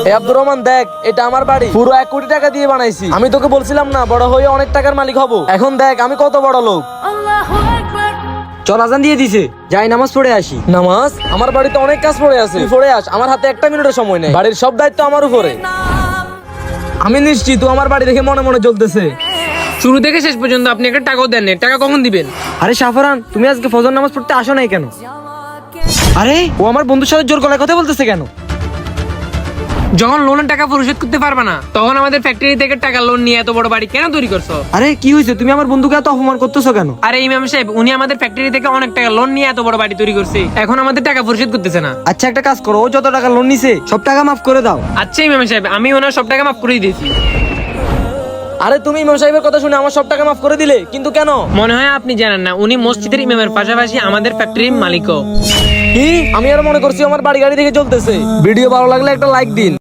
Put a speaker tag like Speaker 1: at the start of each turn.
Speaker 1: এই আব্দুর রহমান দেখ, এটা আমার বাড়ি, পুরো 1 কোটি টাকা দিয়ে বানাইছি। আমি তোকে বলছিলাম না বড় হয়ে অনেক টাকার মালিক হব। এখন দেখ আমি কত বড় লোক।
Speaker 2: চল আজান দিয়ে দিছে, যাই নামাজ পড়ে আসি।
Speaker 1: নামাজ? আমার বাড়িতে অনেক কাজ পড়ে আছে, তুই পড়ে আস, আমার হাতে 1 মিনিটের সময় নেই। বাড়ির সব দায়িত্ব আমার উপরে। আমি নিশ্চিত তুই আমার বাড়ি দেখে মনে মনে জ্বলতেছে।
Speaker 3: শুরু থেকে শেষ পর্যন্ত আপনি একটা টাকাও দেন নাই, টাকা কখন দিবেন?
Speaker 2: আরে সাফরান, তুমি আজকে ফজর নামাজ পড়তে আসো নাই কেন? আরে ও আমার বন্ধুর সাথে জোর গলায় কথা বলতেছে কেন?
Speaker 3: যখন লোনের টাকা পরিশোধ করতে পারবে না, তখন আমাদের ফ্যাক্টরি থেকে টাকা লোন নিয়ে এত বড় বাড়ি কেন তৈরি করছো?
Speaker 2: আরে কি হয়েছে, তুমি আমার বন্ধুকে এত অপমান করতেছো কেন?
Speaker 3: আরে ইমাম সাহেব, উনি আমাদের ফ্যাক্টরি থেকে অনেক টাকা লোন নিয়ে এত বড় বাড়ি তৈরি করছে, এখন আমাদের টাকা পরিশোধ করতেছে না।
Speaker 2: আচ্ছা একটা কাজ করো, ও যত টাকা লোন নিছে সব টাকা মাফ করে দাও।
Speaker 3: আচ্ছা ইমাম সাহেব, আমি ওনার সব টাকা মাফ করে দিয়েছি।
Speaker 1: আরে তুমি ইমাম সাহেবের কথা শুনে আমার সব টাকা মাফ করে দিলে, কিন্তু কেন?
Speaker 3: মনে হয় আপনি জানেন না, উনি মসজিদের ইমামের পাশাপাশি আমাদের ফ্যাক্টরির মালিকও।
Speaker 1: কি? আমি আর মনে করছি আমার বাড়ি গাড়ি দেখে চলতেছে। ভিডিও ভালো লাগলে একটা লাইক দিন।